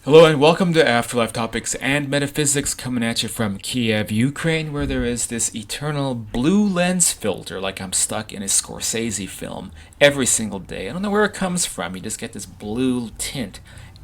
Hello and welcome to Afterlife Topics and Metaphysics, coming at you from Kiev, Ukraine, where there is this eternal blue lens filter, like I'm stuck in a Scorsese film every single day. I don't know where it comes from. You just get this blue tint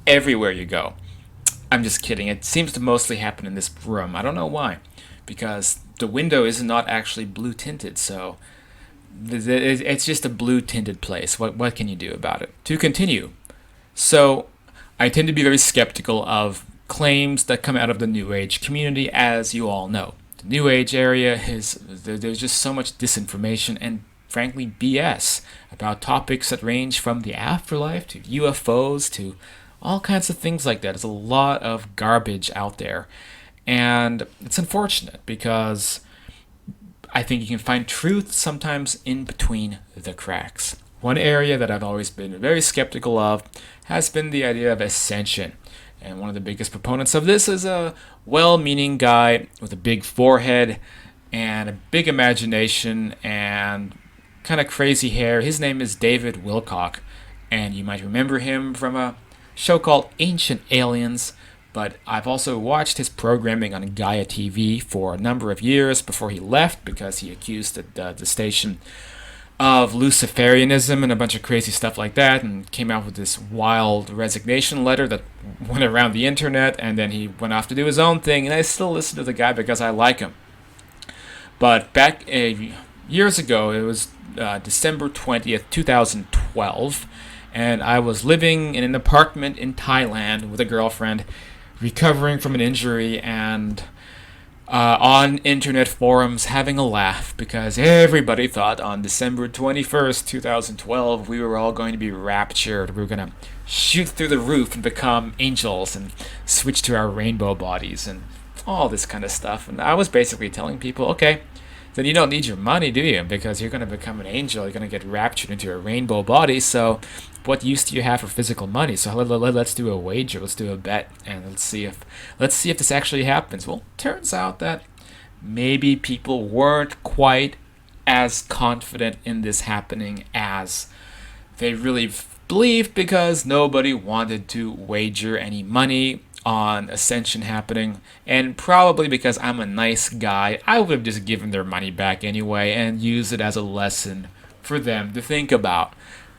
everywhere you go. I'm just kidding. It seems to mostly happen in this room. I don't know why, because the window is not actually blue tinted, so it's just a blue tinted place. What can you do about it? To continue. So, I tend to be very skeptical of claims that come out of the New Age community, as you all know. The New Age area there's just so much disinformation and, frankly, BS about topics that range from the afterlife to UFOs to all kinds of things like that. There's a lot of garbage out there. And it's unfortunate because I think you can find truth sometimes in between the cracks. One area that I've always been very skeptical of has been the idea of ascension. And one of the biggest proponents of this is a well-meaning guy with a big forehead and a big imagination and kind of crazy hair. His name is David Wilcock, and you might remember him from a show called Ancient Aliens. But I've also watched his programming on Gaia TV for a number of years before he left because he accused the station of Luciferianism and a bunch of crazy stuff like that, and came out with this wild resignation letter that went around the internet, and then he went off to do his own thing, and I still listen to the guy because I like him. But back years ago, it was December 20th, 2012, and I was living in an apartment in Thailand with a girlfriend, recovering from an injury, and on internet forums having a laugh because everybody thought on December 21st, 2012, we were all going to be raptured. We were going to shoot through the roof and become angels and switch to our rainbow bodies and all this kind of stuff. And I was basically telling people, okay, then you don't need your money, do you? Because you're going to become an angel. You're going to get raptured into a rainbow body. So what use do you have for physical money? So let's do a wager. Let's do a bet, and let's see if this actually happens. Well, turns out that maybe people weren't quite as confident in this happening as they really believed, because nobody wanted to wager any money on ascension happening, and probably because I'm a nice guy, I would have just given their money back anyway and used it as a lesson for them to think about.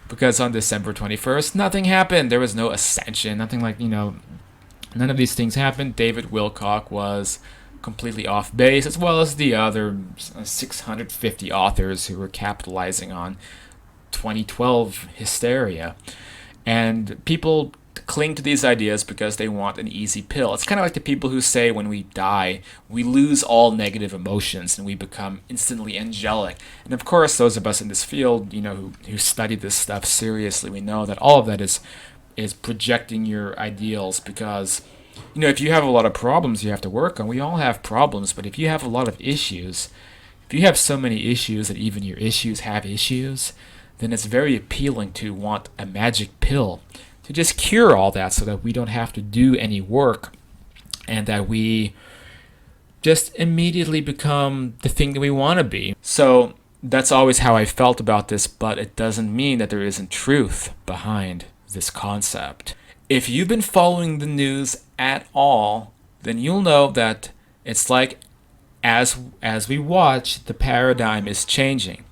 Because on December 21st, nothing happened. There was no ascension, nothing like, none of these things happened. David Wilcock was completely off base, as well as the other 650 authors who were capitalizing on 2012 hysteria. And people cling to these ideas because they want an easy pill. It's kind of like the people who say when we die, we lose all negative emotions and we become instantly angelic. And of course, those of us in this field, who study this stuff seriously, we know that all of that is projecting your ideals, because, if you have a lot of problems you have to work on, we all have problems, but if you have a lot of issues, if you have so many issues that even your issues have issues, then it's very appealing to want a magic pill to just cure all that so that we don't have to do any work and that we just immediately become the thing that we want to be. So that's always how I felt about this, but it doesn't mean that there isn't truth behind this concept. If you've been following the news at all, then you'll know that it's like as we watch, the paradigm is changing.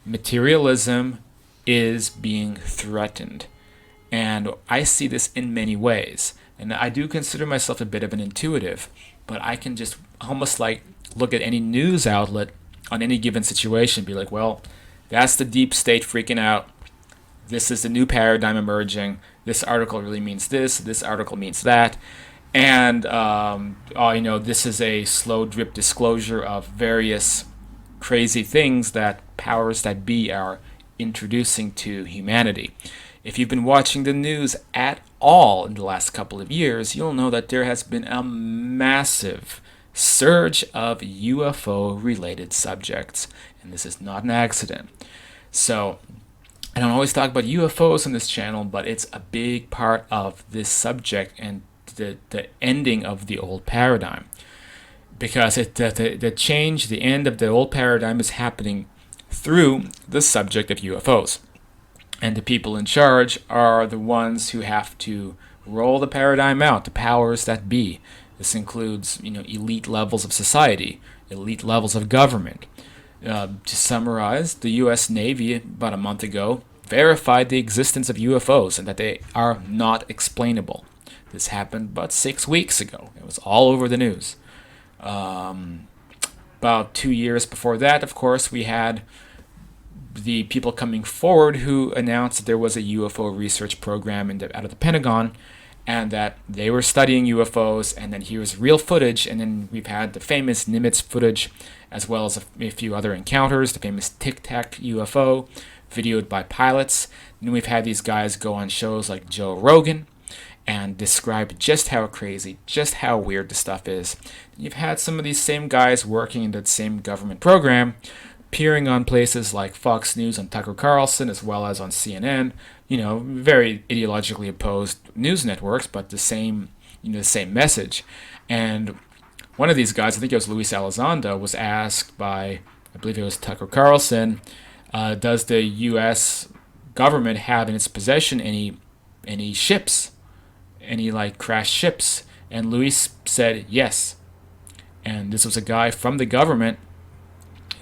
Materialism is being threatened. And I see this in many ways. And I do consider myself a bit of an intuitive, but I can just almost like look at any news outlet on any given situation and be like, well, that's the deep state freaking out. This is the new paradigm emerging. This article really means this article means that. And, this is a slow drip disclosure of various crazy things that powers that be are introducing to humanity. If you've been watching the news at all in the last couple of years, you'll know that there has been a massive surge of UFO-related subjects, and this is not an accident. So, I don't always talk about UFOs on this channel, but it's a big part of this subject and the ending of the old paradigm. Because the change, the end of the old paradigm is happening through the subject of UFOs. And the people in charge are the ones who have to Roll the paradigm out, the powers that be. This includes, elite levels of society, elite levels of government. To summarize, the U.S. Navy about a month ago verified the existence of UFOs and that they are not explainable. This happened about 6 weeks ago. It was all over the news. About 2 years before that, of course, we had the people coming forward who announced that there was a UFO research program out of the Pentagon, and that they were studying UFOs, and then here's real footage, and then we've had the famous Nimitz footage, as well as a few other encounters, the famous Tic Tac UFO, videoed by pilots. And then we've had these guys go on shows like Joe Rogan, and describe just how crazy, just how weird the stuff is. You've had some of these same guys working in that same government program, appearing on places like Fox News and Tucker Carlson, as well as on CNN, very ideologically opposed news networks, but the same message. And one of these guys, I think it was Luis Elizondo, was asked by, I believe it was Tucker Carlson, does the U.S. government have in its possession any ships? Any crashed ships? And Luis said yes. And this was a guy from the government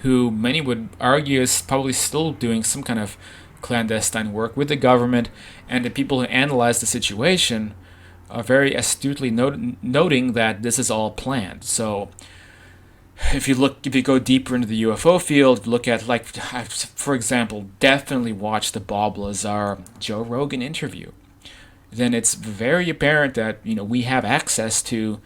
who many would argue is probably still doing some kind of clandestine work with the government, and the people who analyze the situation are very astutely noting that this is all planned. So if you go deeper into the UFO field, look at, for example, definitely watch the Bob Lazar Joe Rogan interview. Then it's very apparent that we have access to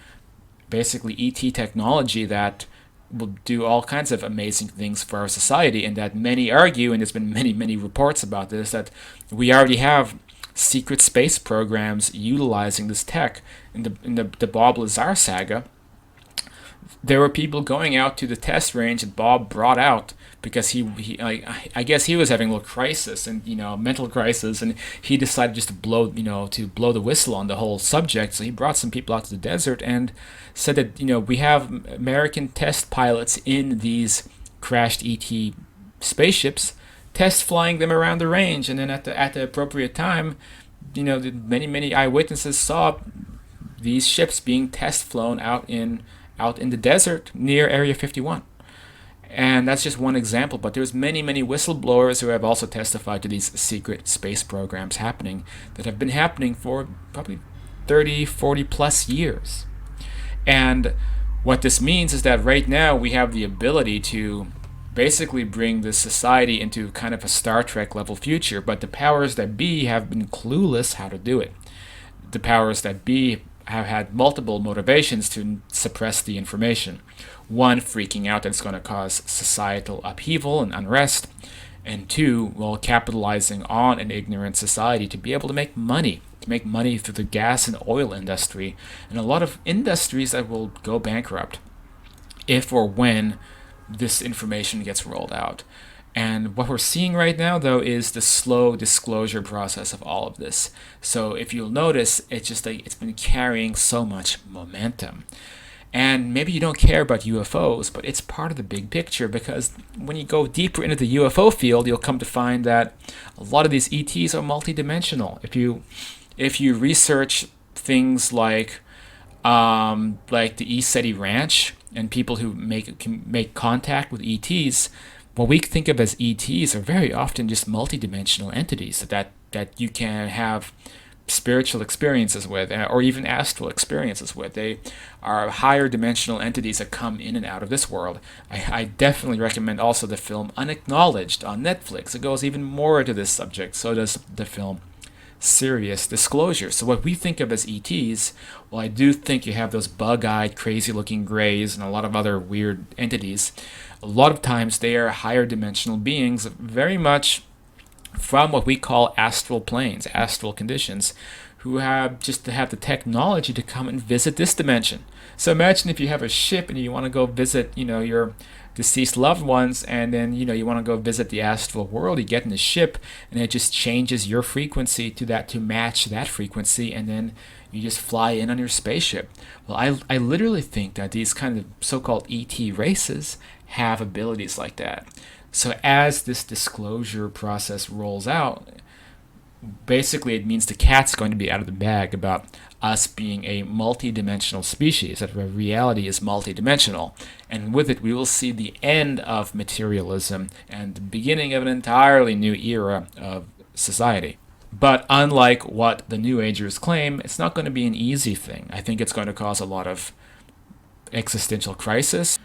basically ET technology that will do all kinds of amazing things for our society, and that many argue, and there's been many reports about this, that we already have secret space programs utilizing this tech. In the Bob Lazar saga, there were people going out to the test range that Bob brought out because I guess he was having a little crisis and mental crisis, and he decided just to blow the whistle on the whole subject. So he brought some people out to the desert and said that we have American test pilots in these crashed ET spaceships, test flying them around the range, and then at the appropriate time, many eyewitnesses saw these ships being test flown out in the desert near Area 51. And that's just one example, but there's many whistleblowers who have also testified to these secret space programs happening that have been happening for probably 30, 40 plus years. And what this means is that right now we have the ability to basically bring this society into kind of a Star Trek level future, but the powers that be have been clueless how to do it. The powers that be have had multiple motivations to suppress the information. One, freaking out that it's going to cause societal upheaval and unrest. And two, capitalizing on an ignorant society to be able to make money through the gas and oil industry, and a lot of industries that will go bankrupt if or when this information gets rolled out. And what we're seeing right now, though, is the slow disclosure process of all of this. So if you'll notice, it's just it's been carrying so much momentum. And maybe you don't care about UFOs, but it's part of the big picture, because when you go deeper into the UFO field, you'll come to find that a lot of these ETs are multidimensional. If you research things like the East City Ranch and people who can make contact with ETs, what we think of as ETs are very often just multidimensional entities that you can have spiritual experiences with, or even astral experiences with. They are higher dimensional entities that come in and out of this world. I definitely recommend also the film Unacknowledged on Netflix. It goes even more into this subject. So does the film Serious Disclosure. So what we think of as ETs, well, I do think you have those bug-eyed, crazy-looking grays and a lot of other weird entities. A lot of times they are higher dimensional beings, very much from what we call astral planes, astral conditions, who have the technology to come and visit this dimension. So imagine if you have a ship and you want to go visit, your deceased loved ones, and then, you want to go visit the astral world. You get in the ship and it just changes your frequency to match that frequency, and then you just fly in on your spaceship. Well, I literally think that these kind of so-called ET races have abilities like that. So as this disclosure process rolls out, Basically, it means the cat's going to be out of the bag about us being a multidimensional species, that reality is multidimensional. And with it, we will see the end of materialism and the beginning of an entirely new era of society. But unlike what the New Agers claim, it's not going to be an easy thing. I think it's going to cause a lot of existential crisis,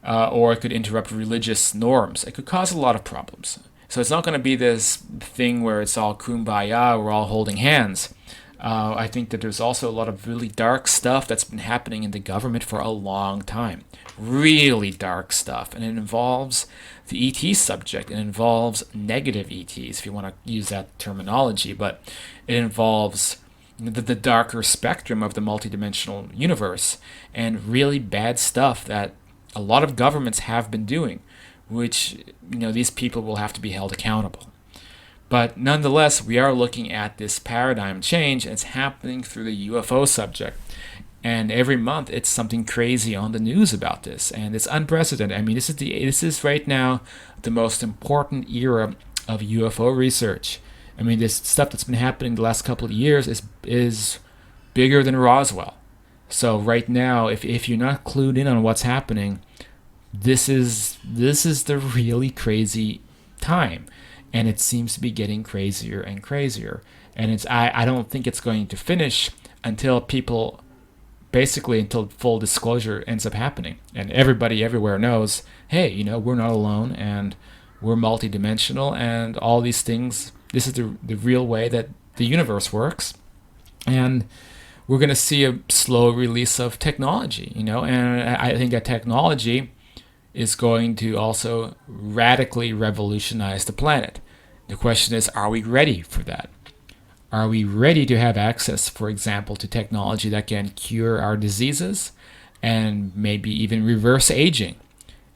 or it could interrupt religious norms. It could cause a lot of problems. So it's not going to be this thing where it's all kumbaya, we're all holding hands. I think that there's also a lot of really dark stuff that's been happening in the government for a long time. Really dark stuff. And it involves the ET subject. It involves negative ETs, if you want to use that terminology. But it involves the darker spectrum of the multidimensional universe and really bad stuff that a lot of governments have been doing, which, these people will have to be held accountable. But nonetheless, we are looking at this paradigm change, and it's happening through the UFO subject. And every month, it's something crazy on the news about this, and it's unprecedented. I mean, this is right now the most important era of UFO research. I mean, this stuff that's been happening the last couple of years is bigger than Roswell. So right now, if you're not clued in on what's happening, this is the really crazy time. And it seems to be getting crazier and crazier. And I don't think it's going to finish until until full disclosure ends up happening. And everybody everywhere knows, hey, we're not alone, and we're multidimensional, and all these things. This is the real way that the universe works. And we're going to see a slow release of technology, and I think that technology is going to also radically revolutionize the planet. The question is, are we ready for that? Are we ready to have access, for example, to technology that can cure our diseases and maybe even reverse aging?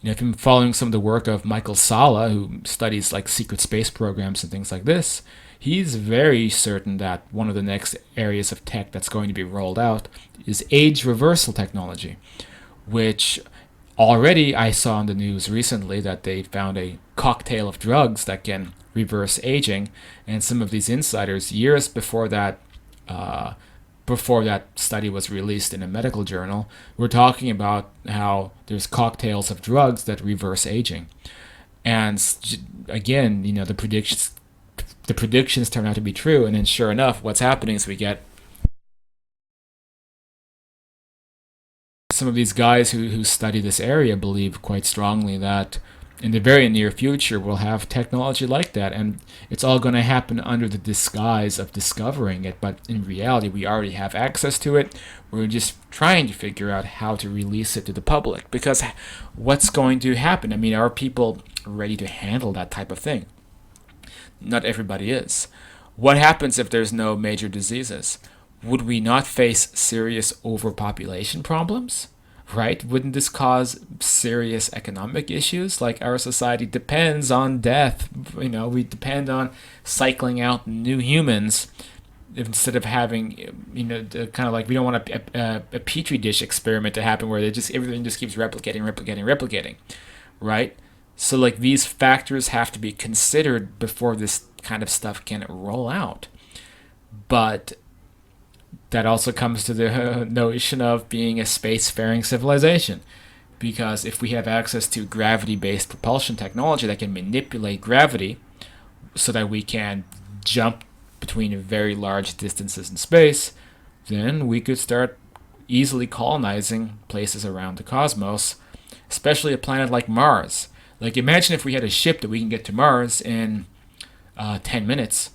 If you're following some of the work of Michael Salla, who studies like secret space programs and things like this, he's very certain that one of the next areas of tech that's going to be rolled out is age reversal technology, which already I saw in the news recently that they found a cocktail of drugs that can reverse aging, and some of these insiders, years before that study was released in a medical journal, were talking about how there's cocktails of drugs that reverse aging. And again, the predictions turn out to be true, and then sure enough, what's happening is we get some of these guys who study this area believe quite strongly that in the very near future we'll have technology like that, and it's all going to happen under the disguise of discovering it, but in reality we already have access to it. We're just trying to figure out how to release it to the public, because what's going to happen? I mean, are people ready to handle that type of thing? Not everybody is. What happens if there's no major diseases? Would we not face serious overpopulation problems? Right? Wouldn't this cause serious economic issues? Like, our society depends on death. We depend on cycling out new humans instead of having, kind of like, we don't want a petri dish experiment to happen where everything just keeps replicating, right? So like, these factors have to be considered before this kind of stuff can roll out. But that also comes to the notion of being a spacefaring civilization. Because if we have access to gravity-based propulsion technology that can manipulate gravity so that we can jump between very large distances in space, then we could start easily colonizing places around the cosmos, especially a planet like Mars. Like, imagine if we had a ship that we can get to Mars in 10 minutes.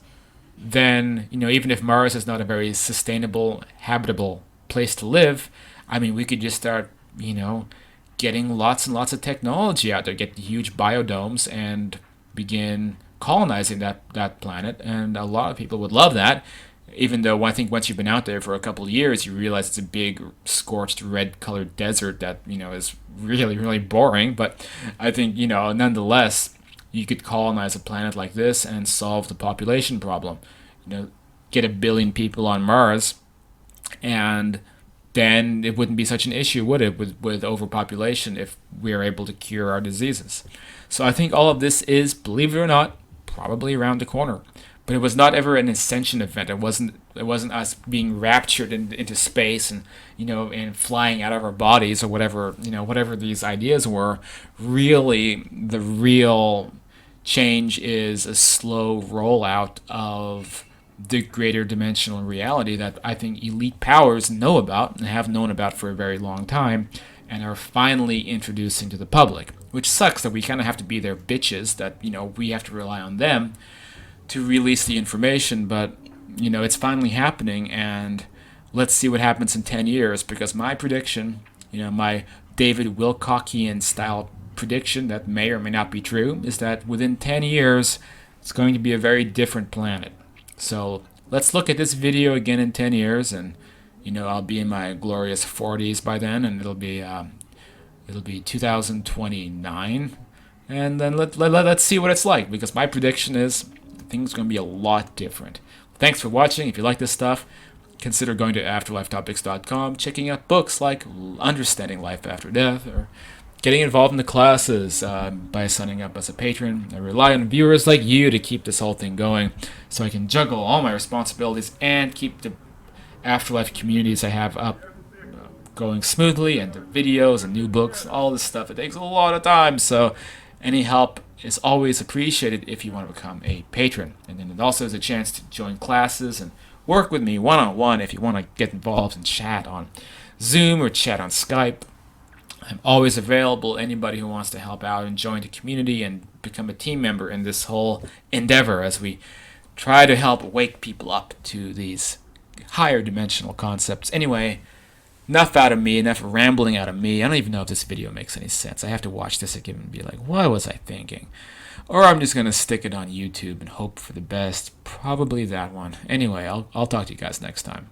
Then, even if Mars is not a very sustainable, habitable place to live, I mean, we could just start, getting lots and lots of technology out there, get huge biodomes, and begin colonizing that planet. And a lot of people would love that, even though I think once you've been out there for a couple of years, you realize it's a big, scorched, red-colored desert that, is really, really boring. But I think, nonetheless, you could colonize a planet like this and solve the population problem. Get 1 billion people on Mars, and then it wouldn't be such an issue, would it, with overpopulation, if we are able to cure our diseases. So I think all of this is, believe it or not, probably around the corner. but it was not ever an ascension event. It wasn't us being raptured into space and and flying out of our bodies or whatever these ideas were. Really, the real change is a slow rollout of the greater dimensional reality that I think elite powers know about and have known about for a very long time and are finally introducing to the public. Which sucks that we kind of have to be their bitches, that we have to rely on them to release the information, but it's finally happening, and let's see what happens in 10 years, because my prediction, my David Wilcockian style prediction that may or may not be true, is that within 10 years it's going to be a very different planet. So let's look at this video again in 10 years, and I'll be in my glorious 40s by then, and it'll be 2029, and then let's see what it's like, because my prediction is things are going to be a lot different. Thanks for watching. If you like this stuff, consider going to afterlifetopics.com, checking out books like Understanding Life After Death, or getting involved in the classes by signing up as a patron. I rely on viewers like you to keep this whole thing going, so I can juggle all my responsibilities and keep the Afterlife communities I have up going smoothly, and the videos and new books, all this stuff. It takes a lot of time, so any help is always appreciated if you want to become a patron. And then it also is a chance to join classes and work with me one-on-one if you want to get involved and chat on Zoom or chat on Skype. I'm always available. Anybody who wants to help out and join the community and become a team member in this whole endeavor as we try to help wake people up to these higher dimensional concepts. Anyway, enough out of me, enough rambling out of me. I don't even know if this video makes any sense. I have to watch this again and be like, what was I thinking? Or I'm just going to stick it on YouTube and hope for the best. Probably that one. Anyway, I'll talk to you guys next time.